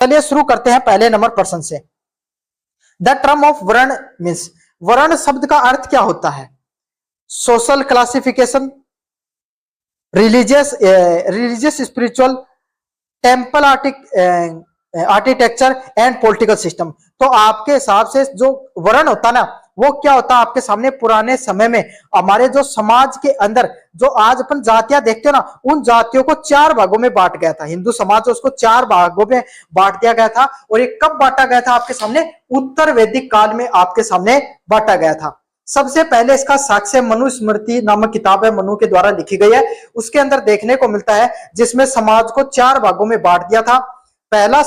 चलिए शुरू करते हैं पहले नंबर प्रश्न से। द टर्म ऑफ वर्ण मीन्स, वर्ण शब्द का अर्थ क्या होता है? Social classification, religious spiritual, temple architecture and political system. तो आपके हिसाब से जो वर्ण होता है ना, वो क्या होता है आपके सामने? पुराने समय में हमारे जो समाज के अंदर जो आज अपन जातियां देखते हो ना, उन जातियों को 4 भागों में बांट गया था। हिंदू समाज उसको 4 भागों में बांट दिया गया था। और ये कब बांटा गया था आपके सामने? उत्तर वैदिक काल में आपके सामने बांटा गया था। सबसे पहले इसका साक्ष्य मनुस्मृति नामक किताब है, मनु के द्वारा लिखी गई है। उसके अंदर देखने को मिलता है जिसमें समाज को 4 भागों में बांट दिया था। पहला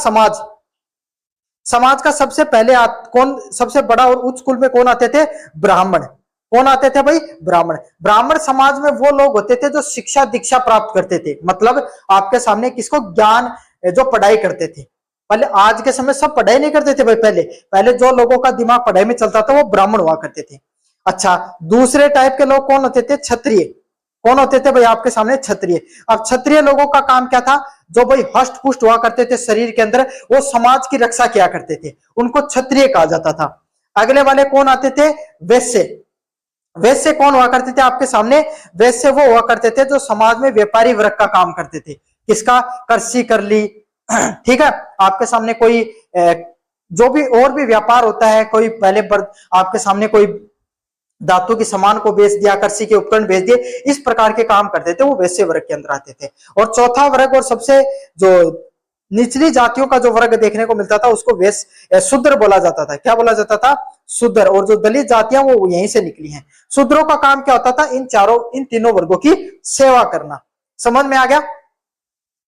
समाज का सबसे पहले कौन सबसे बड़ा और उच्च कुल में कौन आते थे? ब्राह्मण। कौन आते थे भाई? ब्राह्मण। ब्राह्मण समाज में वो लोग होते थे जो शिक्षा दीक्षा प्राप्त करते थे, मतलब आपके सामने किसको? ज्ञान, जो पढ़ाई करते थे। पहले आज के समय सब पढ़ाई नहीं करते थे भाई, पहले जो लोगों का दिमाग पढ़ाई में चलता था वो ब्राह्मण हुआ करते थे। अच्छा, दूसरे टाइप के लोग कौन होते थे? क्षत्रिय। कौन होते थे भाई आपके सामने? क्षत्रिय। अब क्षत्रिय लोगों का काम क्या था? जो भाई हष्ट पुष्ट हुआ करते थे शरीर के अंदर, वो समाज की रक्षा किया करते थे, उनको क्षत्रिय कहा जाता था। अगले वाले कौन आते थे? वैश्य। वैश्य कौन हुआ करते थे आपके सामने? वैश्य वो हुआ करते थे जो समाज में व्यापारी वर्ग का काम करते थे। किसका? कृषि कर ली, ठीक है, आपके सामने कोई जो भी और भी व्यापार होता है, कोई पहले आपके सामने कोई धातु के सामान को बेच दिया, कृषि के उपकरण बेच दिए, इस प्रकार के काम करते थे, वो वैश्य वर्ग के अंदर आते थे। और चौथा वर्ग और सबसे जो निचली जातियों का जो वर्ग देखने को मिलता था उसको शूद्र बोला जाता था। क्या बोला जाता था? शूद्र। और जो दलित जातियां वो यहीं से निकली हैं। शूद्रों का काम क्या होता था? इन तीनों वर्गों की सेवा करना। समझ में आ गया?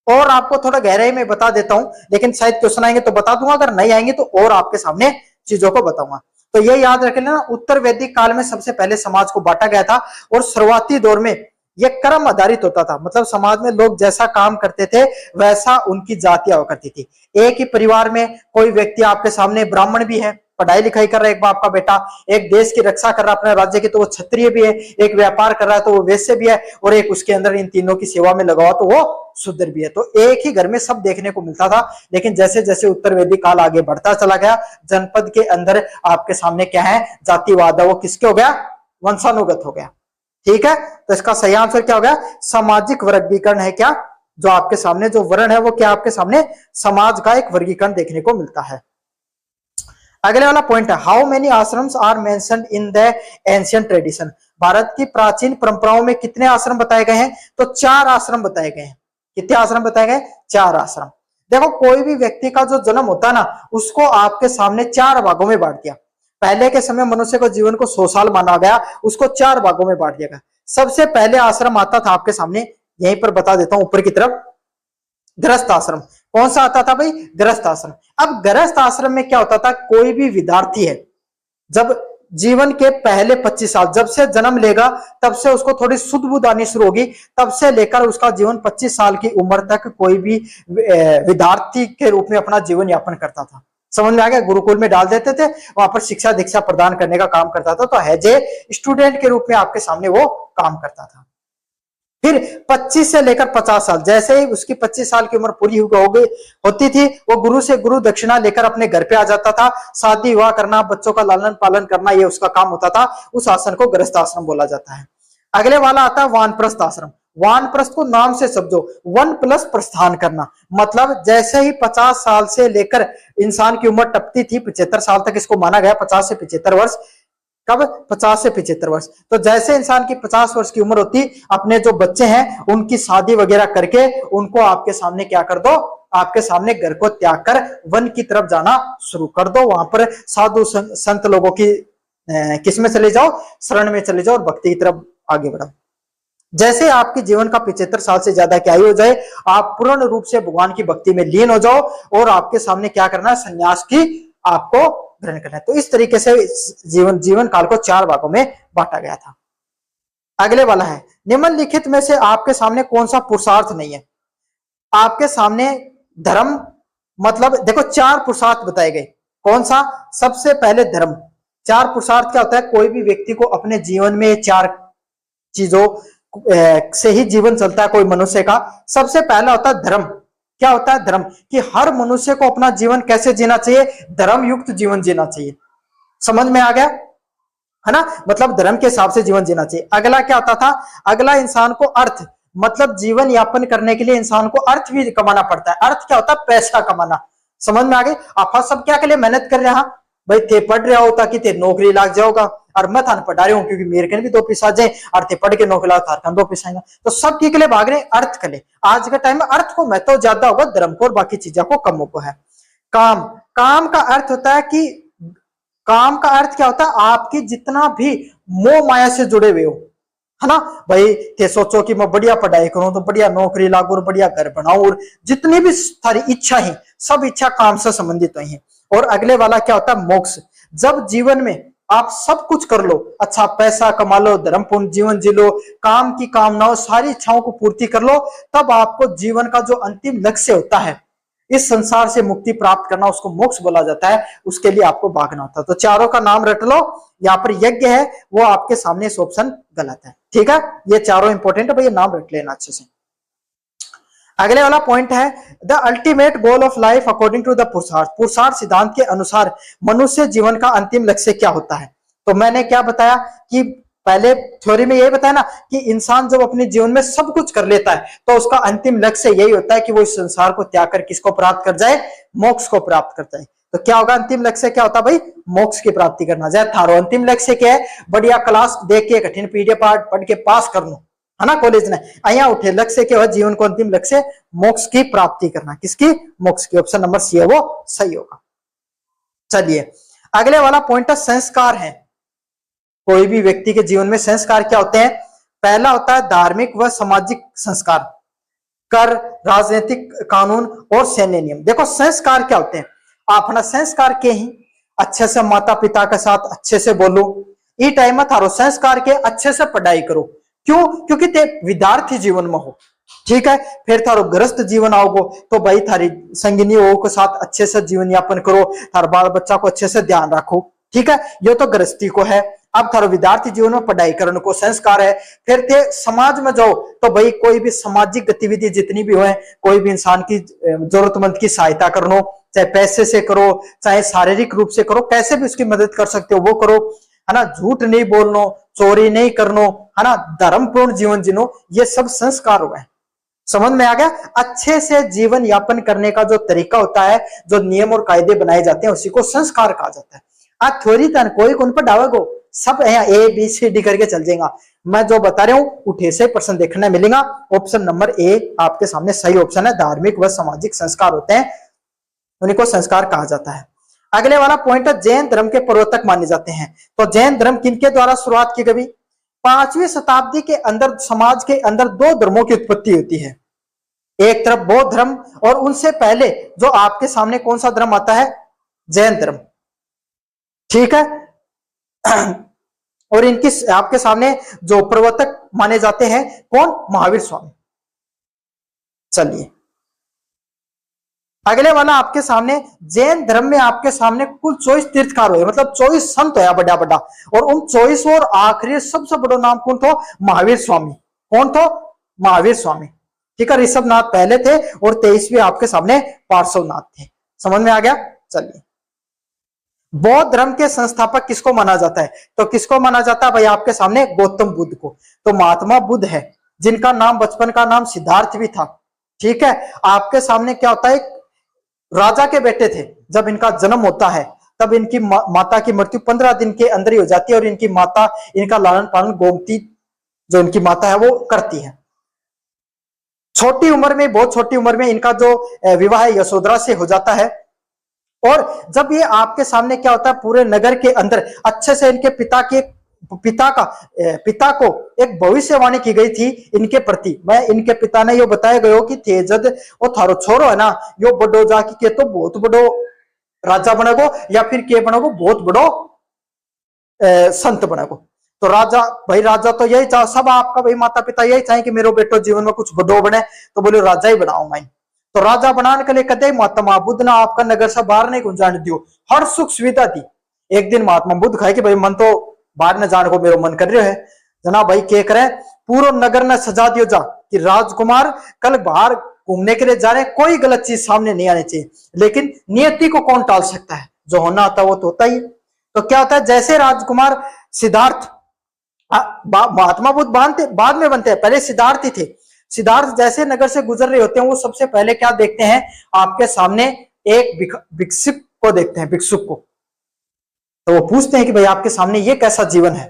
और आपको थोड़ा गहराई में बता देता हूं, लेकिन शायद क्वेश्चन आएंगे तो बता दूंगा, अगर नहीं आएंगे तो और आपके सामने चीजों को बताऊंगा। तो ये याद रख लेना, उत्तर वैदिक काल में सबसे पहले समाज को बांटा गया था। और शुरुआती दौर में यह कर्म आधारित होता था, मतलब समाज में लोग जैसा काम करते थे वैसा उनकी जातियां हुआ करती थी। एक ही परिवार में कोई व्यक्ति आपके सामने ब्राह्मण भी है, पढ़ाई लिखाई कर रहा है, एक बाप का बेटा, एक देश की रक्षा कर रहा है अपने राज्य की तो वो क्षत्रिय भी है, एक व्यापार कर रहा है तो वो वैश्य भी है, और एक उसके अंदर इन तीनों की सेवा में लगा हुआ तो वो शूद्र भी है। तो एक ही घर में सब देखने को मिलता था। लेकिन जैसे जैसे उत्तर वैदिक काल आगे बढ़ता चला गया, जनपद के अंदर आपके सामने क्या है? जातिवाद है, वो किसके हो गया? वंशानुगत हो गया। ठीक है, तो इसका सही आंसर क्या हो गया? सामाजिक वर्गीकरण है। क्या जो आपके सामने जो वर्ण है वो क्या आपके सामने? समाज का एक वर्गीकरण देखने को मिलता है। अगले वाला पॉइंट है, how many ashrams are mentioned in the ancient tradition. Bharat की प्राचीन परंपराओं में कितने आश्रम बताए गए हैं? तो 4 आश्रम बताए गए हैं। कितने आश्रम बताए गए? 4 आश्रम। देखो, कोई भी व्यक्ति का जो जन्म होता है ना, उसको आपके सामने 4 भागों में बांट दिया। पहले के समय मनुष्य को जीवन को 100 साल माना गया, उसको 4 भागों में बांट दिया गया। सबसे पहले आश्रम आता था आपके सामने, यहीं पर बता देता हूं ऊपर की तरफ, गृहस्थ आश्रम। कौन सा आता था भाई? गृहस्थ आश्रम। अब गृहस्थ आश्रम में क्या होता था? कोई भी विद्यार्थी है जब जीवन के पहले 25 साल, जब से जन्म लेगा तब से उसको थोड़ी शुद्ध बुद्ध आनी शुरू होगी, तब से लेकर उसका जीवन 25 साल की उम्र तक कोई भी विद्यार्थी के रूप में अपना जीवन यापन करता था। समझ में आ गया? गुरुकुल में डाल देते थे, वहां पर शिक्षा दीक्षा प्रदान करने का काम करता था, तो एज ए स्टूडेंट के रूप में आपके सामने वो काम करता था। फिर 25 से लेकर 50 साल, जैसे ही उसकी 25 साल की उम्र पूरी होती थी, वो गुरु से गुरु दक्षिणा लेकर अपने घर पे आ जाता था। शादी विवाह करना, बच्चों का लालन पालन करना, ये उसका काम होता था। उस आश्रम को गृहस्थ आश्रम बोला जाता है। अगले वाला आता है वानप्रस्थ आश्रम। वानप्रस्थ को नाम से समझो, 1+ प्रस्थान करना, मतलब जैसे ही 50 साल से लेकर इंसान की उम्र टपती थी 75 साल तक, इसको माना गया 50 से 75 वर्ष। कब? 50 से 75 वर्ष। तो जैसे इंसान की 50 वर्ष की उम्र होती, अपने जो बच्चे हैं उनकी शादी वगैरह करके उनको आपके सामने क्या कर दो? आपके सामने घर को त्याग कर वन की तरफ जाना शुरू कर दो। वहां पर साधु संत लोगों की किस में चले जाओ? शरण में चले जाओ और भक्ति की तरफ आगे बढ़ो। जैसे आपके जीवन का 75 साल से ज्यादा की आयु हो जाए, आप पूर्ण रूप से भगवान की भक्ति में लीन हो जाओ और आपके सामने क्या करना है? संन्यास की आपको ग्रहण करना है। तो इस तरीके से जीवन काल को 4 भागों में बांटा गया था। अगले वाला है, निम्नलिखित में से आपके सामने कौन सा पुरुषार्थ नहीं है? आपके सामने धर्म, मतलब देखो 4 पुरुषार्थ बताए गए। कौन सा? सबसे पहले धर्म। 4 पुरुषार्थ क्या होता है? कोई भी व्यक्ति को अपने जीवन में 4 चीजों से ही जीवन चलता है कोई मनुष्य का। सबसे पहला होता है धर्म। क्या होता है धर्म, कि हर मनुष्य को अपना जीवन कैसे जीना चाहिए, धर्म युक्त जीवन जीना चाहिए। समझ में आ गया है ना, मतलब धर्म के हिसाब से जीवन जीना चाहिए। अगला क्या होता था, अगला इंसान को अर्थ, मतलब जीवन यापन करने के लिए इंसान को अर्थ भी कमाना पड़ता है। अर्थ क्या होता है, पैसा कमाना। समझ में आ गई, आप सब क्या के लिए मेहनत कर रहे हैं, भाई थे पढ़ रहे हो ताकि ते नौकरी लाग जाओगा, और मैं थान पढ़ा रही हूँ क्योंकि मेरे के भी दो पैसा जाए, और थे पढ़ के नौकरी लाग थार दो पैसा आएगा, तो सब के लिए भाग रहे अर्थ के लिए। आज के टाइम में अर्थ को महत्व ज्यादा होगा, धर्म को और बाकी चीजों को कम को है। काम, काम का अर्थ होता है कि, काम का अर्थ क्या होता है, आपकी जितना भी मोह माया से जुड़े हुए हो, है ना भाई, थे सोचो कि मैं बढ़िया पढ़ाई करूं तो बढ़िया नौकरी लागू और बढ़िया घर बनाऊं, और जितनी भी सारी इच्छा है सब इच्छा काम से संबंधित हुई है। और अगले वाला क्या होता है, मोक्ष। जब जीवन में आप सब कुछ कर लो, अच्छा पैसा कमा लो, धर्मपूर्ण जीवन जी लो, काम की कामनाओं सारी इच्छाओं को पूर्ति कर लो, तब आपको जीवन का जो अंतिम लक्ष्य होता है, इस संसार से मुक्ति प्राप्त करना, उसको मोक्ष बोला जाता है। उसके लिए आपको भागना होता है। तो चारों का नाम रट लो, यहाँ पर यज्ञ है वो आपके सामने इस ऑप्शन गलत है। ठीक है, ये चारों इंपॉर्टेंट है, भाई ये नाम रट लेना अच्छे से। अगले वाला पॉइंट है, the ultimate goal of life according to the purushartha. पुरुषार्थ सिद्धांत के अनुसार मनुष्य जीवन का अंतिम लक्ष्य क्या होता है। तो मैंने क्या बताया कि पहले थ्योरी में यही बताया ना कि इंसान जब अपने जीवन में सब कुछ कर लेता है तो उसका अंतिम लक्ष्य यही होता है कि वो इस संसार को त्याग कर किसको प्राप्त कर जाए, मोक्ष को प्राप्त कर जाए। तो क्या होगा, अंतिम लक्ष्य क्या होता है भाई, मोक्ष की प्राप्ति करना। जाए थारो अंतिम लक्ष्य क्या है, बढ़िया क्लास देख के कठिन पीडीएफ पढ़ के पास कर लो, है ना कॉलेज में, अहिया उठे लक्ष्य क्या है, जीवन को अंतिम लक्ष्य मोक्ष की प्राप्ति करना। किसकी, मोक्ष की। ऑप्शन नंबर सी है वो सही होगा। चलिए अगले वाला पॉइंट है संस्कार है। कोई भी व्यक्ति के जीवन में संस्कार क्या होते हैं, पहला होता है धार्मिक व सामाजिक संस्कार, कर, राजनीतिक कानून और सैन्य नियम। देखो संस्कार क्या होते हैं, अपना संस्कार के ही अच्छे से माता पिता के साथ अच्छे से बोलो, ई टाइम में थारो संस्कार के अच्छे से पढ़ाई करो। क्यों, क्योंकि ते विद्यार्थी जीवन में हो, ठीक है। फिर थारो गृहस्थ जीवन आओगो तो भाई थारी संगिनियों के साथ अच्छे से जीवन यापन करो, थार बाल बच्चा को अच्छे से ध्यान रखो, ठीक है, ये तो गृहस्थी को है। अब थारो विद्यार्थी जीवन में पढ़ाई करने को संस्कार है। फिर थे समाज में जाओ तो भाई कोई भी सामाजिक गतिविधि जितनी भी हो, कोई भी इंसान की जरूरतमंद की सहायता करनो, चाहे पैसे से करो चाहे शारीरिक रूप से करो, कैसे भी उसकी मदद कर सकते हो वो करो, है ना। झूठ नहीं बोलनो, चोरी नहीं करनो, है ना, धर्मपूर्ण जीवन जिनो, ये सब संस्कार हुआ है। समझ में आ गया, अच्छे से जीवन यापन करने का जो तरीका होता है, जो नियम और कायदे बनाए जाते हैं उसी को संस्कार कहा जाता है। आज थ्योरी तन कोई कौन पर डावेगो, सब यहाँ ए बी सी डी करके चल जाएगा। मैं जो बता रहा हूँ उठे से प्रश्न देखने मिलेगा। ऑप्शन नंबर ए आपके सामने सही ऑप्शन है, धार्मिक व सामाजिक संस्कार होते हैं, उन्हीं को संस्कार कहा जाता है। अगले वाला पॉइंट है जैन धर्म के प्रवर्तक माने जाते हैं। तो जैन धर्म किनके द्वारा शुरुआत की गई, 5वीं शताब्दी के अंदर समाज के अंदर दो धर्मों की उत्पत्ति होती है, एक तरफ बौद्ध धर्म और उनसे पहले जो आपके सामने कौन सा धर्म आता है, जैन धर्म, ठीक है। और इनकी आपके सामने जो प्रवर्तक माने जाते हैं कौन, महावीर स्वामी। चलिए अगले वाला आपके सामने जैन धर्म में आपके सामने कुल 24 तीर्थकार हुए, मतलब 24 संत है बड़ा बड़ा, और उन 24 और आखिरी सबसे बड़ा नाम कौन था, महावीर स्वामी। कौन था, महावीर स्वामी, ठीक है। ऋषभनाथ पहले थे और 23वें आपके सामने पार्श्वनाथ थे। समझ में आ गया। चलिए बौद्ध धर्म के संस्थापक किसको माना जाता है, तो किसको माना जाता है भाई, आपके सामने गौतम बुद्ध को। तो महात्मा बुद्ध है जिनका नाम बचपन का नाम सिद्धार्थ भी था, ठीक है। आपके सामने क्या होता है, राजा के बेटे थे, जब इनका जन्म होता है तब इनकी माता की मृत्यु 15 दिन के अंदर ही हो जाती है, और इनकी माता इनका लालन पालन गोमती जो इनकी माता है वो करती है। छोटी उम्र में, बहुत छोटी उम्र में इनका जो विवाह यशोधरा से हो जाता है। और जब ये आपके सामने क्या होता है, पूरे नगर के अंदर अच्छे से इनके पिता को एक भविष्यवाणी की गई थी इनके प्रति। मैं इनके पिता ने यो बताया गयो कि तेजद और थारो छोरो है ना, यो बड़ो जाके के तो बहुत बड़ो राजा बनेगो, या फिर के बनेगो बहुत बड़ो संत बनेगो। तो राजा भाई, राजा तो यही चाह, सब आपका भाई माता पिता यही चाहे कि मेरे बेटो जीवन में कुछ बड़ो बने, तो बोले राजा ही बनाऊंगा। तो राजा बनाने के लिए कदे महात्मा बुद्ध ने आपका नगर से बाहर नहीं गुंजाने दियो, हर सुख सुविधा दी। एक दिन महात्मा बुद्ध कहे कि भाई मन तो बाहर न जाने को मेरा मन कर रहा है, जना भाई क्या करे, पूरा नगर ने सजा दियो जा कि राजकुमार कल बाहर घूमने के लिए जा रहे हैं, कोई गलत चीज सामने नहीं आनी चाहिए, लेकिन नियति को कौन टाल सकता है, जो होना होता है वो तो होता ही है। तो क्या होता है, जैसे राजकुमार सिद्धार्थ, महात्मा बुद्ध बाद में बनते हैं, पहले सिद्धार्थ ही थे। सिद्धार्थ जैसे नगर से गुजर रहे होते हैं, वो सबसे पहले क्या देखते हैं, आपके सामने एक भिक्षुक को देखते हैं, भिक्षुक को। तो वो पूछते हैं कि भाई आपके सामने ये कैसा जीवन है,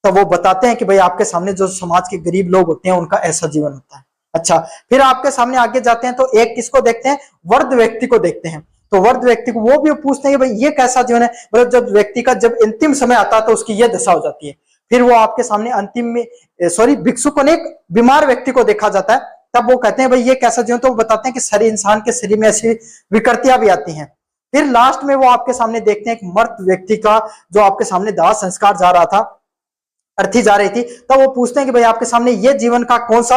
तो वो बताते हैं कि भाई आपके सामने जो समाज के गरीब लोग होते हैं उनका ऐसा जीवन होता है। अच्छा, फिर आपके सामने आगे जाते हैं तो एक किसको देखते हैं, वृद्ध व्यक्ति को देखते हैं। तो वृद्ध व्यक्ति को वो भी पूछते हैं कि भाई ये कैसा जीवन है, मतलब जब व्यक्ति का जब अंतिम समय आता है तो उसकी ये दशा हो जाती है। फिर वो आपके सामने अंतिम में भिक्षुक को एक बीमार व्यक्ति को देखा जाता है, तब वो कहते हैं भाई ये कैसा जीवन, तो वो बताते हैं कि शरीर, इंसान के शरीर में ऐसी विकृतियां भी आती हैं। फिर लास्ट में वो आपके सामने देखते हैं एक मृत व्यक्ति का, जो आपके सामने दाह संस्कार जा रहा था, अर्थी जा रही थी, तब वो पूछते हैं कि भाई आपके सामने ये जीवन का कौन सा,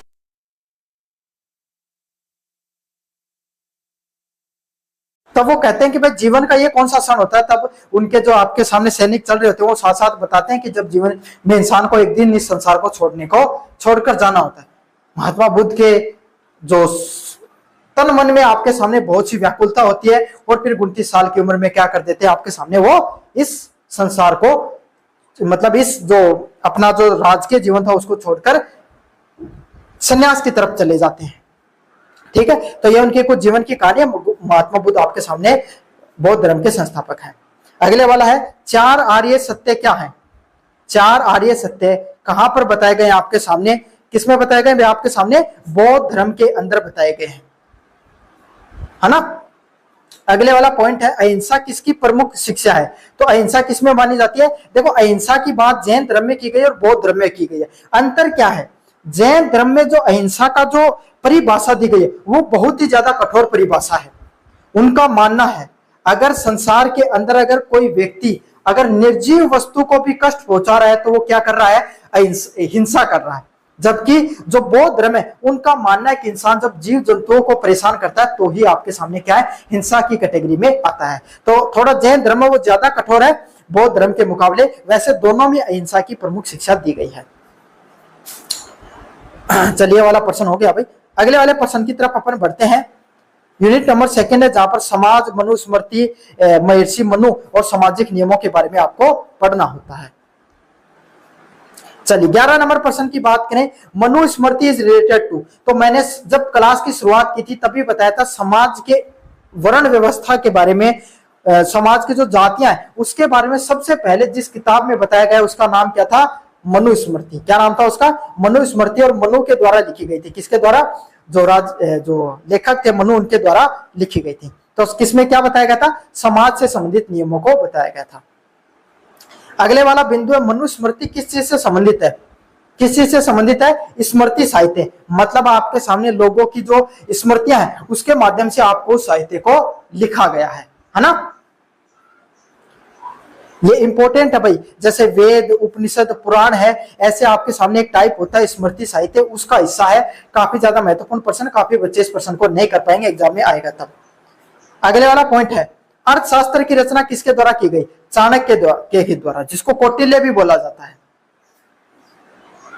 तब वो कहते हैं कि भाई जीवन का ये कौन सा क्षण होता है। तब उनके जो आपके सामने सैनिक चल रहे होते हैं वो साथ साथ बताते हैं कि जब जीवन में इंसान को एक दिन इस संसार को छोड़कर जाना होता है। महात्मा बुद्ध के जो तन मन में आपके सामने बहुत सी व्याकुलता होती है, और फिर 29 साल की उम्र में क्या कर देते हैं, आपके सामने वो इस संसार को, मतलब इस जो अपना जो राजकीय जीवन था उसको छोड़कर सन्यास की तरफ चले जाते हैं। ठीक है, तो ये उनके कुछ जीवन की कहानी। महात्मा बुद्ध आपके सामने बौद्ध धर्म के संस्थापक हैं। अगले वाला है 4 आर्य सत्य क्या है। 4 आर्य सत्य कहां पर बताए गए आपके सामने, किसमें बताए गए, आपके सामने बौद्ध धर्म के अंदर बताए गए हैं, है ना। अगले वाला पॉइंट है अहिंसा किसकी प्रमुख शिक्षा है। तो अहिंसा किसमें मानी जाती है, देखो अहिंसा की बात जैन धर्म में की गई और बौद्ध धर्म में की गई है। अंतर क्या है, जैन धर्म में जो अहिंसा का जो परिभाषा दी गई है वो बहुत ही ज्यादा कठोर परिभाषा है। उनका मानना है अगर संसार के अंदर अगर कोई व्यक्ति अगर निर्जीव वस्तु को भी कष्ट पहुंचा रहा है तो वो क्या कर रहा है, हिंसा कर रहा है। जबकि जो बौद्ध धर्म है उनका मानना है कि इंसान जब जीव जंतुओं को परेशान करता है तो ही आपके सामने क्या है, हिंसा की कैटेगरी में आता है। तो थोड़ा जैन धर्म वो ज्यादा कठोर है बौद्ध धर्म के मुकाबले, वैसे दोनों में अहिंसा की प्रमुख शिक्षा दी गई है। चलिए वाला प्रश्न हो गया भाई। अगले वाले प्रश्न की तरफ अपन बढ़ते हैं। यूनिट नंबर 2 है जहां पर समाज, मनुस्मृति, महर्षि मनु और सामाजिक नियमों के बारे में आपको पढ़ना होता है। चलिए 11 नंबर प्रश्न की बात करें, मनुस्मृति इज रिलेटेड टू। तो मैंने जब क्लास की शुरुआत की थी तभी बताया था समाज के वर्ण व्यवस्था के बारे में, समाज की जो जातियां हैं उसके बारे में सबसे पहले जिस किताब में बताया गया उसका नाम क्या था, मनुस्मृति। क्या नाम था उसका, मनुस्मृति। और मनु के द्वारा लिखी गई थी, किसके द्वारा, जो लेखक थे मनु उनके द्वारा लिखी गई थी। तो किसमें क्या बताया गया था, समाज से संबंधित नियमों को बताया गया था। अगले वाला बिंदु है मनुस्मृति किस चीज से संबंधित है, किस चीज से संबंधित है, स्मृति साहित्य। मतलब आपके सामने लोगों की जो स्मृतियां हैं उसके माध्यम से आपको साहित्य को लिखा गया है ना। ये इंपॉर्टेंट है भाई, जैसे वेद, उपनिषद, पुराण है, ऐसे आपके सामने एक टाइप होता है स्मृति साहित्य, उसका हिस्सा है। काफी ज्यादा महत्वपूर्ण प्रश्न, काफी बच्चे इस प्रश्न को नहीं कर पाएंगे, एग्जाम में आएगा तब। अगले वाला पॉइंट है अर्थशास्त्र की रचना किसके द्वारा की गई, चाणक्य के द्वारा, जिसको कौटिल्य भी बोला जाता है।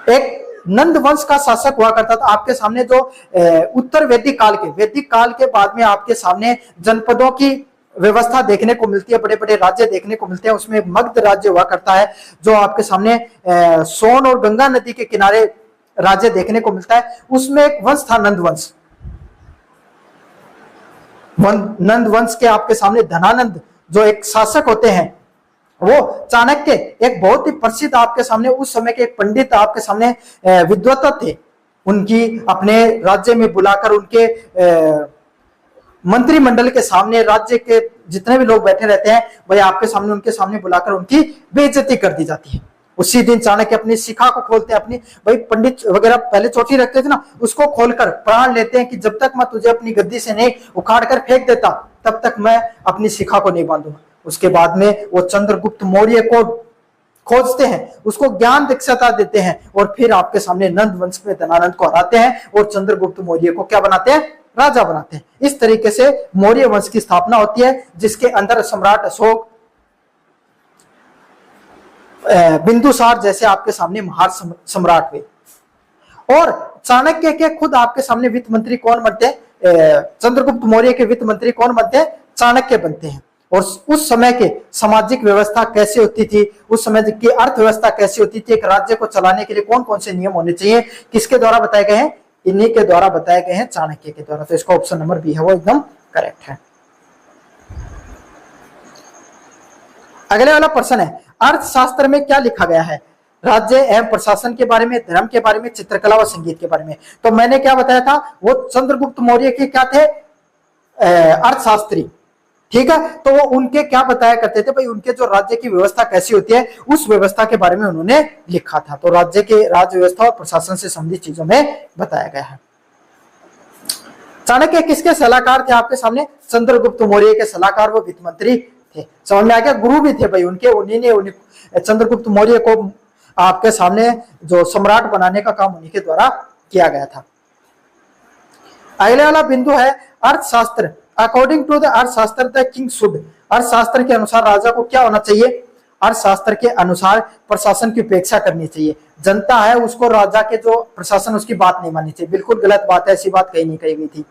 एक नंद वंश का शासक हुआ करता था। आपके सामने जो उत्तर वैदिक काल के बाद में आपके सामने जनपदों की व्यवस्था देखने को मिलती है, बड़े बड़े राज्य देखने को मिलते हैं। उसमें मगध राज्य हुआ करता है जो आपके सामने सोन और गंगा नदी के किनारे राज्य देखने को मिलता है। उसमें एक वंश था नंद वंश। नंद वंश के आपके सामने धनानंद जो एक शासक होते हैं, वो चाणक्य एक बहुत ही प्रसिद्ध आपके सामने उस समय के एक पंडित आपके सामने विद्वत थे। उनकी अपने राज्य में बुलाकर उनके मंत्रिमंडल के सामने, राज्य के जितने भी लोग बैठे रहते हैं वही आपके सामने उनके सामने बुलाकर उनकी बेइज्जती कर दी जाती है। उसी दिन चाणक्य अपनी शिखा को खोलते हैं, अपनी भाई पंडित वगैरह पहले चोटी रखते थे ना, उसको खोलकर प्राण लेते हैं कि जब तक मैं तुझे अपनी गद्दी से नहीं उखाड़ कर फेंक देता तब तक मैं अपनी शिखा को नहीं बांधूंगा। उसके बाद में वो चंद्रगुप्त मौर्य को खोजते हैं, उसको ज्ञान दीक्षता देते हैं और फिर आपके सामने नंद वंश में धनानंद को हराते हैं और चंद्रगुप्त मौर्य को क्या बनाते हैं, राजा बनाते हैं। इस तरीके से मौर्य वंश की स्थापना होती है, जिसके अंदर सम्राट अशोक, बिंदुसार जैसे आपके सामने महान सम्राट हुए। और चाणक्य के खुद आपके सामने वित्त मंत्री कौन बनते हैं? चंद्रगुप्त मौर्य के वित्त मंत्री कौन बनते हैं? चाणक्य बनते हैं। और उस समय के सामाजिक व्यवस्था कैसे होती थी, उस समय की अर्थव्यवस्था कैसी होती थी, एक राज्य को चलाने के लिए कौन कौन से नियम होने चाहिए, किसके द्वारा बताए गए हैं? इन्हीं के द्वारा बताए गए हैं, चाणक्य के द्वारा। तो इसका ऑप्शन नंबर बी है वो एकदम करेक्ट है। अगले वाला प्रश्न है, अर्थशास्त्र में क्या लिखा गया है? राज्य एवं प्रशासन के बारे में, धर्म के बारे में, चित्रकला व संगीत के बारे में। तो मैंने क्या बताया था, वो चंद्रगुप्त मौर्य के क्या थे? अर्थशास्त्री। ठीक है, तो वो उनके क्या बताया करते थे भाई, उनके जो राज्य की व्यवस्था कैसी होती है उस व्यवस्था के बारे में उन्होंने लिखा था। तो राज्य के राज्य व्यवस्था और प्रशासन से संबंधित चीजों में बताया गया है। चाणक्य किसके सलाहकार थे? आपके सामने चंद्रगुप्त मौर्य के सलाहकार, वो वित्त मंत्री थे। समझ में आ गया? गुरु भी थे भाई उनके, उन्हीं ने चंद्रगुप्त मौर्य को आपके सामने जो सम्राट बनाने का काम उन्हीं के द्वारा किया गया था। अगले वाला बिंदु है अर्थशास्त्र। अकॉर्डिंग टू द अर्थशास्त्र द किंग शुड, अर्थशास्त्र के अनुसार राजा को क्या होना चाहिए? अर्थशास्त्र के अनुसार प्रशासन की उपेक्षा करनी चाहिए। जनता है उसको राजा के जो प्रशासन उसकी बात नहीं माननी चाहिए, बिल्कुल गलत बात है, ऐसी बात कहीं नहीं कही गई थी।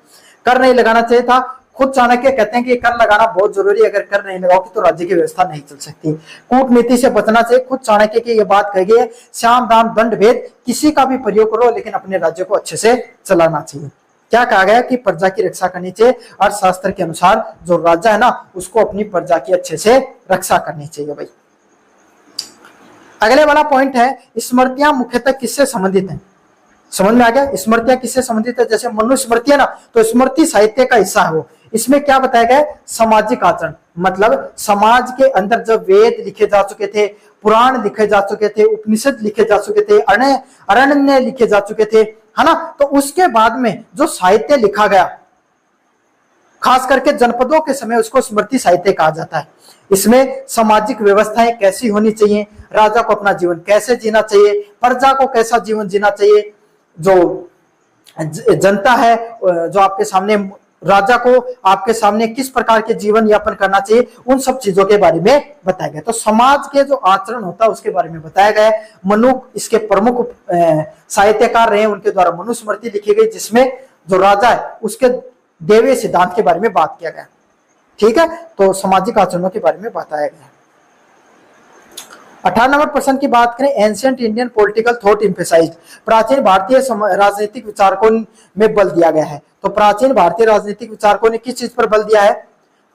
कर नहीं लगाना चाहिए था। खुद चाणक्य कहते हैं कि कर लगाना बहुत जरूरी है, अगर कर नहीं लगाओगे तो राज्य की व्यवस्था नहीं चल सकती। कूटनीति से बचना चाहिए, खुद चाणक्य की यह बात कही गई है। साम दाम दंड भेद किसी का भी प्रयोग करो, लेकिन अपने राज्य को अच्छे से चलाना चाहिए। क्या कहा गया कि प्रजा की रक्षा करनी चाहिए। अर्थशास्त्र के अनुसार जो राजा है ना उसको अपनी प्रजा की अच्छे से रक्षा करनी चाहिए भाई। अगले वाला पॉइंट है, स्मृतियां मुख्यतः किससे संबंधित हैं? समझ में आ गया? स्मृतियां किससे संबंधित है? जैसे मनुस्मृति है ना, तो स्मृति साहित्य का हिस्सा है वो। इसमें क्या बताया गया? सामाजिक आचरण, मतलब समाज के अंदर जब वेद लिखे जा चुके थे, पुराण लिखे जा चुके थे, उपनिषद लिखे जा चुके थे, अरण्य लिखे जा चुके थे, है ना, तो उसके बाद में जो साहित्य लिखा गया, खास करके जनपदों के समय उसको स्मृति साहित्य कहा जाता है। इसमें सामाजिक व्यवस्थाएं कैसी होनी चाहिए, राजा को अपना जीवन कैसे जीना चाहिए, प्रजा को कैसा जीवन जीना चाहिए, जो जनता है जो आपके सामने, राजा को आपके सामने किस प्रकार के जीवन यापन करना चाहिए, उन सब चीजों के बारे में बताया गया। तो समाज के जो आचरण होता है उसके बारे में बताया गया है। मनु इसके प्रमुख साहित्यकार रहे, उनके द्वारा मनुस्मृति लिखी गई, जिसमें जो राजा है उसके दैवीय सिद्धांत के बारे में बात किया गया। ठीक है, तो सामाजिक आचरणों के बारे में बताया गया। 18 नंबर प्रश्न की बात करें, ancient Indian political thought emphasised, प्राचीन भारतीय राजनीतिक विचारकों में बल दिया गया है। तो प्राचीन भारतीय राजनीतिक विचारकों ने किस चीज पर बल दिया है?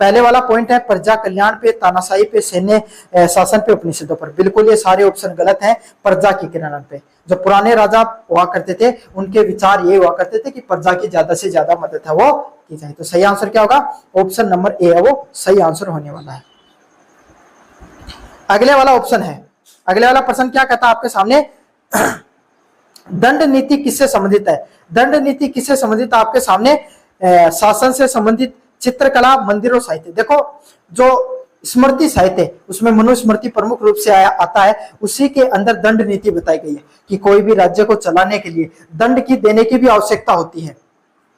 पहले वाला पॉइंट है प्रजा कल्याण पे, तानाशाही पे, सैन्य शासन पे, उपनिषदों पर। बिल्कुल ये सारे ऑप्शन गलत हैं, प्रजा की कल्याण पे। जो पुराने राजा हुआ करते थे उनके विचार ये हुआ करते थे कि प्रजा की ज्यादा से ज्यादा मदद है वो की जाए। तो सही आंसर क्या होगा? ऑप्शन नंबर ए है वो सही आंसर होने वाला है। अगले वाला ऑप्शन है, अगले वाला प्रश्न क्या कहता है आपके सामने, दंड नीति किससे संबंधित है? दंड नीति किससे संबंधित है आपके सामने? शासन से संबंधित, चित्रकला, मंदिरों, साहित्य। देखो जो स्मृति साहित्य उसमें मनुस्मृति प्रमुख रूप से आता है, उसी के अंदर दंड नीति बताई गई है कि कोई भी राज्य को चलाने के लिए दंड की देने की भी आवश्यकता होती है।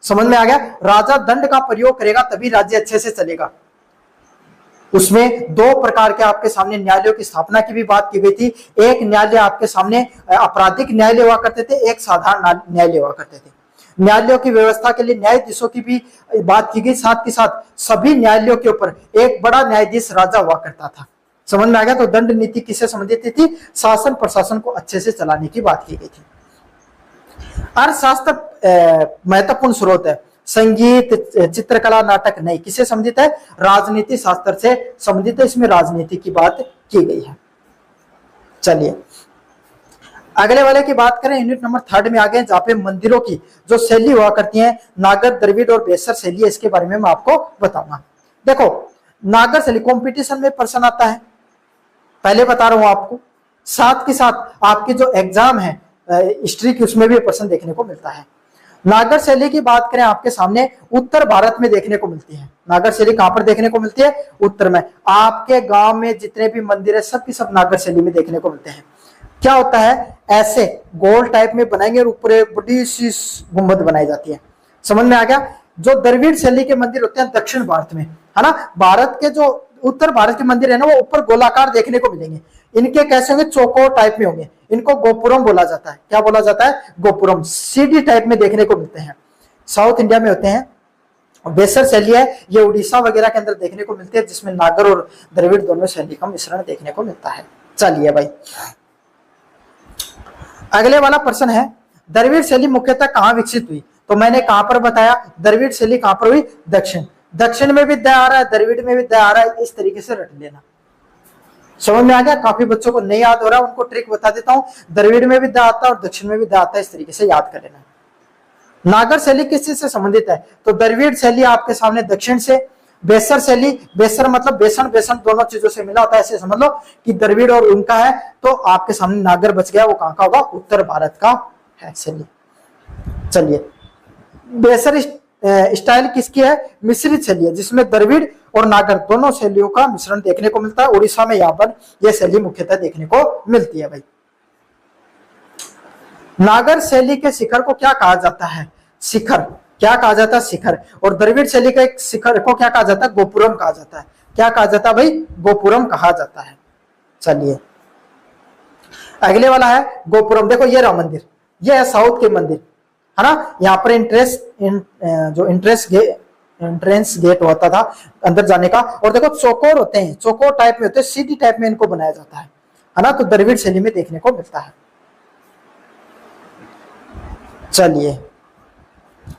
समझ में आ गया? राजा दंड का प्रयोग करेगा तभी राज्य अच्छे से चलेगा। उसमें दो प्रकार के आपके सामने न्यायालयों की स्थापना की भी बात की गई थी। एक न्यायालय आपके सामने आपराधिक न्यायालय हुआ करते थे, एक साधारण न्यायालय हुआ करते थे। न्यायालयों की व्यवस्था के लिए न्यायाधीशों की भी बात की गई, साथ के साथ सभी न्यायालयों के ऊपर एक बड़ा न्यायाधीश राजा हुआ करता था। समझ में आ गया? तो दंड नीति किससे संबंधित थी? शासन प्रशासन को अच्छे से चलाने की बात की गई थी। अर्थशास्त्र महत्वपूर्ण स्रोत है, संगीत, चित्रकला, नाटक नहीं। किससे संबंधित है? राजनीति शास्त्र से संबंधित है, इसमें राजनीति की बात की गई है। चलिए अगले वाले की बात करें, यूनिट नंबर 3 में आ गए, जहां पे मंदिरों की जो शैली हुआ करती है, नागर, द्रविड़ और बेसर शैली, इसके बारे में मैं आपको बताऊंगा। देखो नागर शैली कॉम्पिटिशन में प्रश्न आता है, पहले बता रहा हूं आपको, साथ के साथ आपके जो एग्जाम है हिस्ट्री की उसमें भी प्रश्न देखने को मिलता है। नागर शैली की बात करें आपके सामने उत्तर भारत में देखने को मिलती है। नागर शैली कहां पर देखने को मिलती है? उत्तर में। आपके गांव में जितने भी मंदिर है सब की सब नागर शैली में देखने को मिलते हैं। क्या होता है? ऐसे गोल टाइप में बनाएंगे और ऊपर एक बड़ी सी गुंबद बनाई जाती है। समझ में आ गया? जो द्रविड़ शैली के मंदिर होते हैं दक्षिण भारत में, है ना, भारत के जो उत्तर भारत के मंदिर है ना वो ऊपर गोलाकार देखने को मिलेंगे। इनके कैसे होंगे, चौकोर टाइप में होंगे। इनको गोपुरम बोला जाता है। क्या बोला जाता है, गोपुरम। सीढ़ी टाइप में देखने को मिलते हैं, साउथ इंडिया में होते हैं। बेसर शैली है, ये उड़ीसा वगैरह के अंदर देखने को मिलती है, जिसमें नागर और द्रविड़ दोनों शैली का मिश्रण देखने को मिलता है। चलिए भाई, अगले वाला प्रश्न है, द्रविड़ शैली मुख्यतः कहाँ विकसित हुई? तो मैंने कहां पर बताया, द्रविड़ शैली कहां पर हुई, दक्षिण में भी द आ रहा है, द्रविड़ में भी द आ रहा है, इस तरीके से रट लेना। समझ में आ गया? काफी बच्चों को नहीं याद हो रहा, उनको ट्रिक बता देता हूं, द्रविड़ में भी द आता है और दक्षिण में भी द आता है, इस तरीके से याद कर लेना। नागर शैली किस चीज से संबंधित है? तो द्रविड़ शैली आपके सामने दक्षिण से, बेसर शैली, बेसर मतलब बेसन, बेसन दोनों चीजों से मिला होता है, ऐसे समझ लो कि द्रविड़ और उनका है, तो आपके सामने नागर बच गया, वो कहां का होगा, उत्तर भारत का है शैली। चलिए, बेसर स्टाइल किसकी है, मिश्रित शैली है, जिसमें द्रविड़ और नागर दोनों शैलियों का मिश्रण देखने को मिलता है। उड़ीसा में यहाँ पर यह शैली मुख्यतः देखने को मिलती है। भाई, नागर शैली के शिखर को क्या कहा जाता है, शिखर क्या कहा जाता है, शिखर। और द्रविड़ शैली का एक शिखर को क्या कहा जाता है, गोपुरम कहा जाता है। क्या कहा जाता है भाई, गोपुरम कहा जाता है। चलिए, अगले वाला है गोपुरम। देखो ये रहा मंदिर, ये है साउथ के मंदिर, है ना। यहाँ पर एंट्रेंस गेट होता था अंदर जाने का, और देखो चौकोर होते हैं, चौकोर टाइप में होते हैं, सीधी टाइप में इनको बनाया जाता है ना। तो द्रविड़ शैली में देखने को मिलता है। चलिए,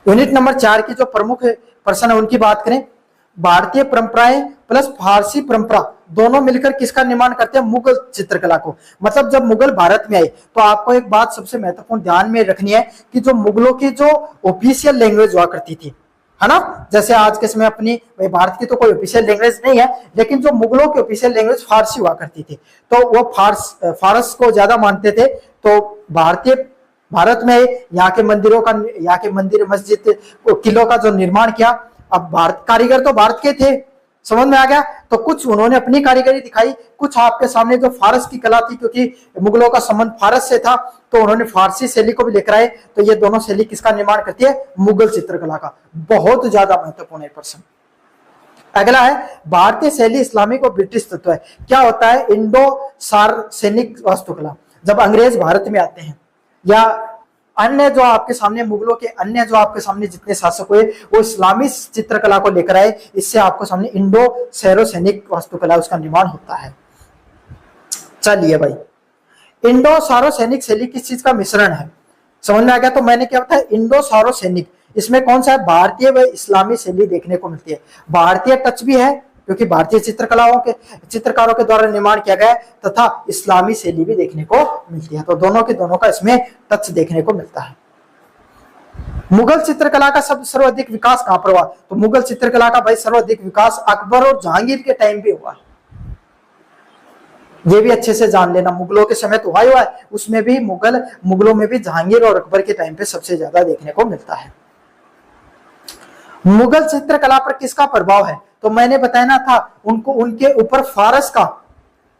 यूनिट नंबर 4 की जो प्रमुख प्रश्न है उनकी बात करें। भारतीय परंपराएं प्लस फारसी परंपरा दोनों मिलकर किसका निर्माण करते हैं, मुगल चित्रकला को। मतलब जब मुगल भारत में आए तो आपको एक बात सबसे महत्वपूर्ण ध्यान में रखनी है कि जो मुगलों की जो ऑफिशियल लैंग्वेज हुआ करती थी, है ना, जैसे आज के समय अपनी भारत की तो कोई ऑफिशियल लैंग्वेज नहीं है, लेकिन जो मुगलों की ऑफिशियल लैंग्वेज फारसी हुआ करती थी, तो वो फारस को ज्यादा मानते थे। तो भारत में यहाँ के मंदिरों का, यहाँ के मंदिर, मस्जिद, किलों का जो निर्माण किया, अब भारत कारीगर तो भारत के थे, समझ में आ गया। तो कुछ उन्होंने अपनी कारीगरी दिखाई, कुछ आपके सामने जो फारस की कला थी, क्योंकि मुगलों का संबंध फारस से था, तो उन्होंने फारसी शैली को भी लेकर आए। तो ये दोनों शैली किसका निर्माण करती है, मुगल चित्रकला का। बहुत ज्यादा महत्वपूर्ण है प्रश्न। अगला है भारतीय शैली, इस्लामिक और ब्रिटिश तत्व है। क्या होता है, इंडो सार्सेनिक वास्तुकला। जब अंग्रेज भारत में आते हैं या अन्य जो आपके सामने मुगलों के अन्य जो आपके सामने जितने शासक हुए, वो इस्लामी चित्रकला को लेकर आए, इससे आपको सामने इंडो सैरोसैनिक वास्तुकला उसका निर्माण होता है। चलिए भाई, इंडो सारोसैनिक शैली किस चीज का मिश्रण है, समझ में आ गया। तो मैंने क्या बताया, इंडो सारोसैनिक, इसमें कौन सा है, भारतीय व इस्लामी शैली देखने को मिलती है। भारतीय टच भी है क्योंकि भारतीय चित्रकारों के द्वारा निर्माण किया गया है, तथा इस्लामी शैली भी देखने को मिलती है। तो दोनों के दोनों का इसमें टच देखने को मिलता है। मुगल चित्रकला का सर्वाधिक विकास कहां पर हुआ? तो मुगल चित्रकला का भाई सर्वाधिक विकास अकबर और जहांगीर के टाइम पे हुआ। ये भी अच्छे से जान लेना, मुगलों के समय तो हुआ है, उसमें भी मुगलों में भी जहांगीर और अकबर के टाइम पे सबसे ज्यादा देखने को मिलता है। मुगल चित्रकला पर किसका प्रभाव है? तो मैंने बताया था उनको, उनके ऊपर फारस का,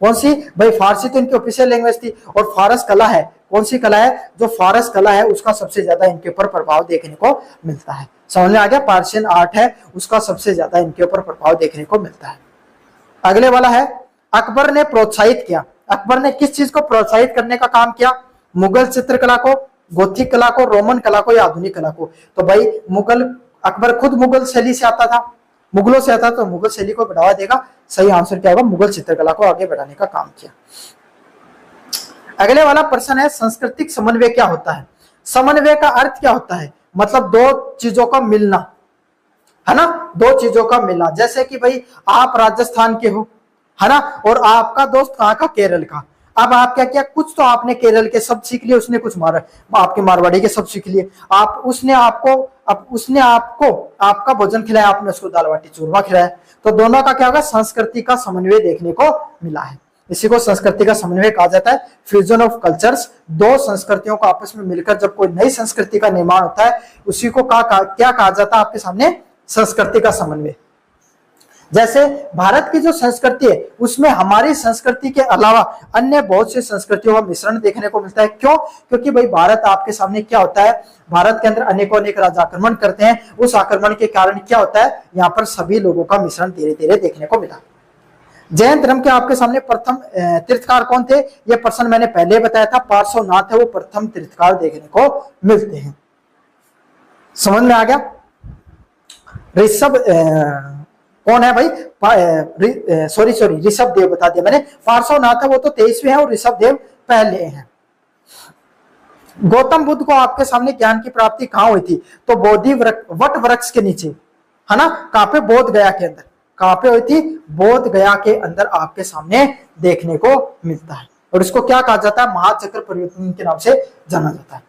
कौन सी भाई, फारसी तो इनकी ऑफिशियल लैंग्वेज थी, और फारस कला है, कौन सी कला है, जो फारस कला है उसका सबसे ज्यादा इनके ऊपर प्रभाव देखने को मिलता है। समझ में आ गया, पार्शियन आर्ट है उसका सबसे ज्यादा इनके ऊपर प्रभाव देखने को मिलता है। अगले वाला है, अकबर ने प्रोत्साहित किया। अकबर ने किस चीज को प्रोत्साहित करने का काम किया? मुगल चित्रकला को, गोथिक कला को, रोमन कला को या आधुनिक कला को। तो भाई अकबर खुद मुगल शैली से आता था, मुगलों से आता, तो मुगल शैली को बढ़ावा देगा। सही आंसर क्या होगा, मुगल चित्रकला को आगे बढ़ाने का काम किया। अगले वाला प्रश्न है, सांस्कृतिक समन्वय क्या होता है? समन्वय का अर्थ क्या होता है? मतलब दो चीजों का मिलना, है ना, दो चीजों का मिलना। जैसे कि भाई आप राजस्थान के हो, है ना, और आपका दोस्त कहाँ का, केरल का। अब आप क्या किया, कुछ तो आपने केरल के शब्द सीख लिए, उसने कुछ आपके मारवाड़ी के शब्द सीख लिए। उसने आपको आपका भोजन खिलाया, आपने उसको दाल बाटी चूरमा खिलाया। तो दोनों का क्या होगा, संस्कृति का समन्वय देखने को मिला है। इसी को संस्कृति का समन्वय कहा जाता है, फ्यूजन ऑफ कल्चर्स। दो संस्कृतियों को आपस में मिलकर जब कोई नई संस्कृति का निर्माण होता है, उसी को क्या कहा जाता है आपके सामने, संस्कृति का समन्वय। जैसे भारत की जो संस्कृति है उसमें हमारी संस्कृति के अलावा अन्य बहुत सी संस्कृतियों का मिश्रण देखने को मिलता है। क्यों? क्योंकि भाई भारत आपके सामने क्या होता है, भारत के अंदर अनेकों अनेक राजा आक्रमण करते हैं, उस आक्रमण के कारण क्या होता है, यहाँ पर सभी लोगों का मिश्रण धीरे धीरे देखने को मिला। जैन धर्म के आपके सामने प्रथम तीर्थकार कौन थे? ये प्रश्न मैंने पहले बताया था, पार्श्वनाथ है वो प्रथम तीर्थकार देखने को मिलते हैं। समझ में आ गया? ऋषभ कौन है भाई? सॉरी ऋषभ देव बता दिया मैंने, पार्श्वनाथ है वो तो 23वें हैं और ऋषभ देव पहले हैं। गौतम बुद्ध को आपके सामने ज्ञान की प्राप्ति कहां हुई थी? तो बोधि वट वृक्ष के नीचे, है ना? कहां पे? बोध गया के अंदर। कहां पे हुई थी? बोध गया के अंदर आपके सामने देखने को मिलता है, और इसको क्या कहा जाता है? महाचक्र परिवर्तन के नाम से जाना जाता है।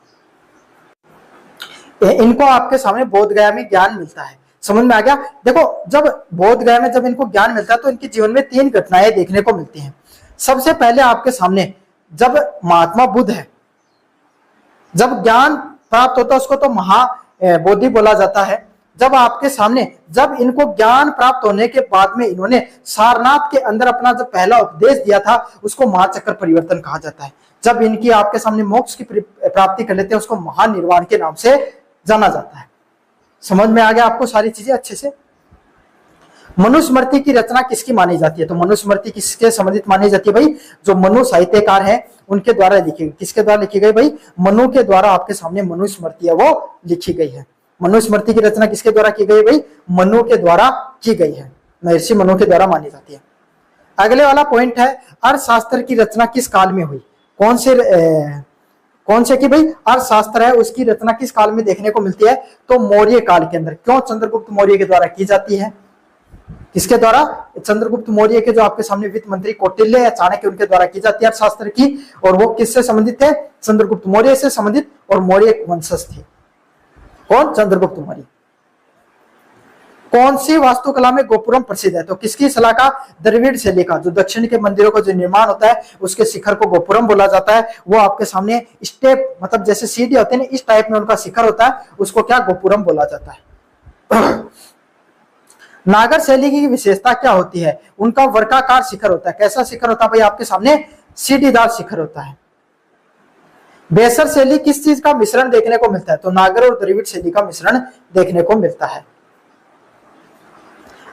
इनको आपके सामने बोध गया में ज्ञान मिलता है। समझ में आ गया? देखो, जब बोध गया में जब इनको ज्ञान मिलता है तो इनके जीवन में 3 घटनाएं देखने को मिलती हैं। सबसे पहले आपके सामने जब महात्मा बुद्ध है, जब ज्ञान प्राप्त होता है उसको तो महाबोधि बोला जाता है। जब आपके सामने जब इनको ज्ञान प्राप्त होने के बाद में इन्होंने सारनाथ के अंदर अपना जो पहला उपदेश दिया था उसको महाचक्र परिवर्तन कहा जाता है। जब इनकी आपके सामने मोक्ष की प्राप्ति कर लेते हैं उसको महानिर्वाण के नाम से जाना जाता है। समझ में आ गया आपको सारी चीजें अच्छे से? मनुस्मृति की रचना किसकी मानी जाती है? तो मनुस्मृति किसके संबंधित मानी जाती है भाई? जो मनु साहित्यकार हैं उनके द्वारा लिखी गई। किसके द्वारा लिखी गई भाई? मनु के द्वारा आपके सामने मनुस्मृति है वो लिखी गई है। मनुस्मृति की रचना किसके द्वारा की गई भाई? मनु के द्वारा की गई है, महर्षि मनु के द्वारा मानी जाती है। अगले वाला पॉइंट है, अर्थशास्त्र की रचना किस काल में हुई? कौन से की भाई? अर्थशास्त्र है उसकी रचना किस काल में देखने को मिलती है? तो मौर्य काल के अंदर। क्यों? चंद्रगुप्त मौर्य के द्वारा की जाती है। किसके द्वारा? चंद्रगुप्त मौर्य के जो आपके सामने वित्त मंत्री कौटिल्य या चाणक्य उनके द्वारा की जाती है अर्थशास्त्र की। और वो किससे संबंधित थे? चंद्रगुप्त मौर्य से संबंधित, और मौर्य वंशज थे। कौन? चंद्रगुप्त मौर्य। कौन सी वास्तुकला में गोपुरम प्रसिद्ध है? तो किसकी शैली? द्रविड़ शैली का। जो दक्षिण के मंदिरों का जो निर्माण होता है उसके शिखर को गोपुरम बोला जाता है। वो आपके सामने स्टेप, मतलब जैसे सीढ़ी होते हैं ना, इस टाइप में उनका शिखर होता है, उसको क्या? गोपुरम बोला जाता है। नागर शैली की विशेषता क्या होती है? उनका वर्गाकार शिखर होता है। कैसा शिखर होता है भाई? आपके सामने सीढ़ीदार शिखर होता है। बेसर शैली किस चीज का मिश्रण देखने को मिलता है? तो नागर और द्रविड़ शैली का मिश्रण देखने को मिलता है।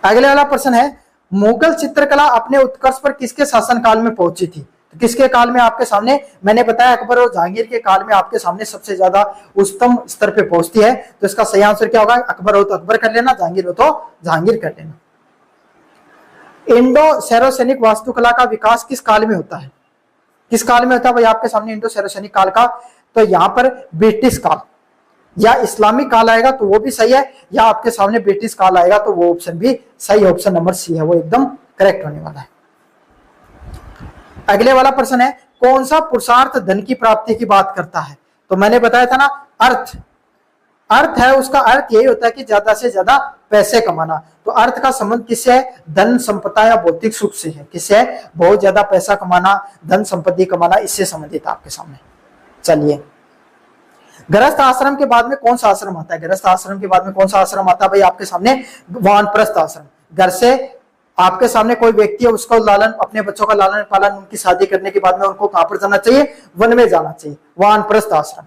अगले वाला प्रश्न है, मुगल चित्रकला अपने उत्कर्ष पर किसके शासनकाल में पहुंची थी? तो किसके काल में आपके सामने? मैंने बताया अकबर और जहांगीर के काल में आपके सामने सबसे ज्यादा उच्चतम स्तर पे पहुंचती है। तो इसका सही आंसर क्या होगा? अकबर हो तो अकबर कर लेना, जहांगीर हो तो जहांगीर कर लेना। इंडो सैरोसैनिक वास्तुकला का विकास किस काल में होता है? किस काल में होता है भाई आपके सामने इंडो सैरोसैनिक काल का? तो यहाँ पर ब्रिटिश काल या इस्लामिक काल आएगा तो वो भी सही है, या आपके सामने ब्रिटिश काल आएगा तो वो ऑप्शन भी सही। ऑप्शन नंबर सी है वो एकदम करेक्ट होने वाला है। अगले वाला प्रश्न है, कौन सा पुरुषार्थ धन की प्राप्ति की बात करता है? तो मैंने बताया था ना, अर्थ है, उसका अर्थ यही होता है कि ज्यादा से ज्यादा पैसे कमाना। तो अर्थ का संबंध किससे है? धन संपदा या भौतिक सुख से है। किससे है? बहुत ज्यादा पैसा कमाना, धन संपत्ति कमाना, इससे संबंधित आपके सामने। चलिए, गृहस्थ आश्रम के बाद में कौन सा आश्रम आता है? गृहस्थ आश्रम के बाद में कौन सा आश्रम आता है भाई आपके सामने? वानप्रस्थ आश्रम। घर से आपके सामने कोई व्यक्ति है, उसको लालन, अपने बच्चों का लालन पालन, उनकी शादी करने के बाद में उनको कहां पर जाना चाहिए? वन में जाना चाहिए, वानप्रस्थ आश्रम।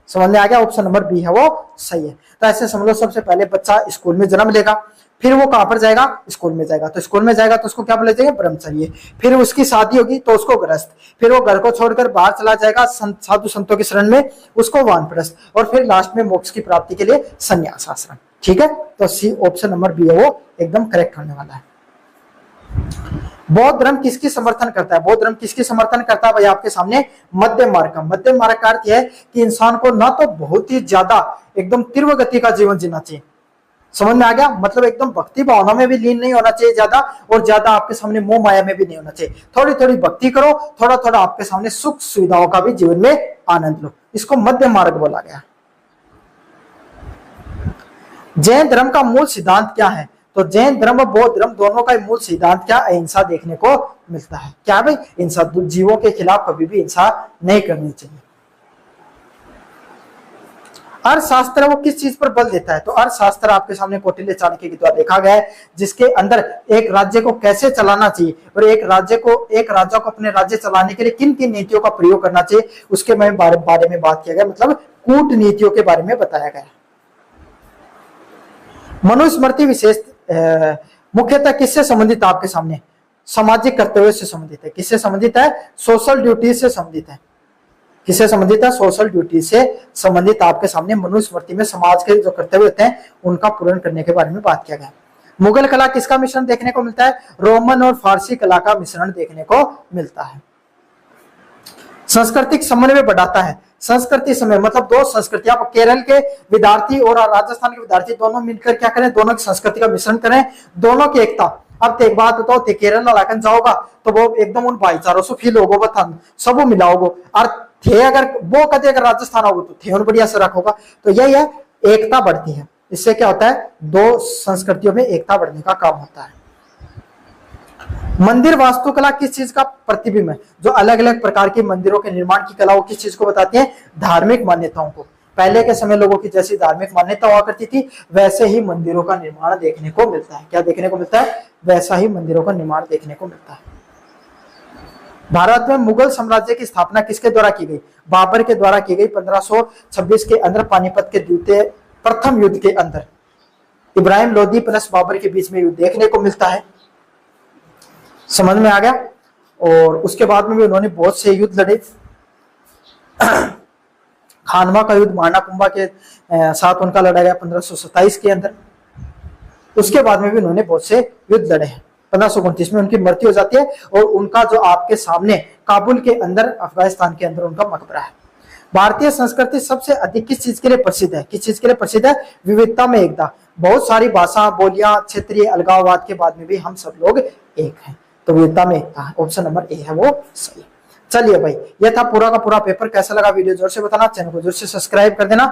समझ में आ गया? ऑप्शन नंबर बी है वो सही है। तो ऐसे समझ लो, सबसे पहले बच्चा स्कूल में जन्म लेगा, फिर वो कहां पर जाएगा? स्कूल में जाएगा। तो स्कूल में जाएगा तो उसको क्या बोला जाएगा? ब्रह्मचर्य। फिर उसकी शादी होगी तो उसको गृहस्थ। फिर वो घर को छोड़कर बाहर चला जाएगा साधु संतों की शरण में, उसको वानप्रस्थ। और फिर लास्ट में मोक्ष की प्राप्ति के लिए संन्यास आश्रम। ठीक है, तो सी ऑप्शन नंबर बी है वो एकदम करेक्ट होने वाला है। बौद्ध धर्म किसकी समर्थन करता है? बौद्ध धर्म किसकी समर्थन करता है भाई आपके सामने? मध्यम मार्ग का। मध्यम मार्ग का अर्थ यह है कि इंसान को ना तो बहुत ही ज्यादा एकदम तीव्र गति का जीवन जीना चाहिए। समझ में आ गया? मतलब एकदम भक्ति भावना में भी लीन नहीं होना चाहिए ज्यादा, और ज्यादा आपके सामने मोह माया में भी नहीं होना चाहिए। थोड़ी थोड़ी भक्ति करो, थोड़ा थोड़ा आपके सामने सुख सुविधाओं का भी जीवन में आनंद लो। इसको मध्यम मार्ग बोला गया। जैन धर्म का मूल सिद्धांत क्या है? तो जैन धर्म और बौद्ध धर्म दोनों का मूल सिद्धांत क्या? अहिंसा देखने को मिलता है। क्या भाई? हिंसा, जीवों के खिलाफ कभी भी हिंसा नहीं करनी चाहिए। अर्थशास्त्र वो किस चीज पर बल देता है? तो अर्थशास्त्र आपके सामने कौटिल्य चाणक्य के द्वारा देखा गया है, जिसके अंदर एक राज्य को कैसे चलाना चाहिए और एक राजा को अपने राज्य चलाने के लिए किन किन नीतियों का प्रयोग करना चाहिए उसके बारे में बात किया गया, मतलब कूटनीतियों के बारे में बताया गया। मनुस्मृति विशेष मुख्यतः किससे संबंधित आपके सामने? सामाजिक कर्तव्य से संबंधित है। किससे संबंधित है? सोशल ड्यूटी से संबंधित है। किससे संबंधित है? सोशल ड्यूटी से संबंधित आपके सामने मनुस्मृति में समाज के जो कर्तव्य होते हैं उनका पूर्ण करने के बारे में बात किया गया। मुगल कला किसका मिश्रण देखने को मिलता है? रोमन और फारसी कला का मिश्रण देखने को मिलता है। सांस्कृतिक समन्वय बढ़ाता है। संस्कृति समय मतलब दो संस्कृति, आप केरल के विद्यार्थी और राजस्थान के विद्यार्थी दोनों मिलकर क्या करें? दोनों की संस्कृति का मिश्रण करें, दोनों की एकता। अब एक बात बताओ, केरल इलाकन जाओगा तो वो एकदम उन भाईचारों से फील होगा, बता सब मिलाओगे। और थे अगर वो कदे अगर राजस्थान आओगे तो थे बढ़िया से रखोगा। तो यही है, एकता बढ़ती है। इससे क्या होता है? दो संस्कृतियों में एकता बढ़ने का काम होता है। मंदिर वास्तुकला किस चीज का प्रतिबिंब है? जो अलग अलग प्रकार के मंदिरों के निर्माण की कला वो किस चीज को बताती है? धार्मिक मान्यताओं को। पहले के समय लोगों की जैसी धार्मिक मान्यता हुआ करती थी वैसे ही मंदिरों का निर्माण देखने को मिलता है। क्या देखने को मिलता है? वैसा ही मंदिरों का निर्माण देखने को मिलता है। भारत में मुगल साम्राज्य की स्थापना किसके द्वारा की गई? बाबर के द्वारा की गई। 1526 के अंदर पानीपत के द्वितीय प्रथम युद्ध के अंदर इब्राहिम लोदी प्लस बाबर के बीच में युद्ध देखने को मिलता है। समझ में आ गया? और उसके बाद में भी उन्होंने बहुत से युद्ध लड़े। खानवा का युद्ध माना कुंभा के साथ उनका लड़ा गया 1527 के अंदर। उसके बाद में भी उन्होंने बहुत से युद्ध लड़े हैं। 1529 में उनकी मृत्यु हो जाती है और उनका जो आपके सामने काबुल के अंदर अफगानिस्तान के अंदर उनका मकबरा है। भारतीय संस्कृति सबसे अधिक किस चीज के लिए प्रसिद्ध है? किस चीज के लिए प्रसिद्ध है? विविधता में एकता। बहुत सारी भाषा, बोलियां, क्षेत्रीय अलगाववाद के बाद में भी हम सब लोग एक हैं। तो विविधता में एकता, ऑप्शन नंबर ए है वो सही। चलिए भाई, यह था पूरा का पूरा पेपर। कैसा लगा वीडियो जोर से बताना, चैनल को जोर से सब्सक्राइब कर देना।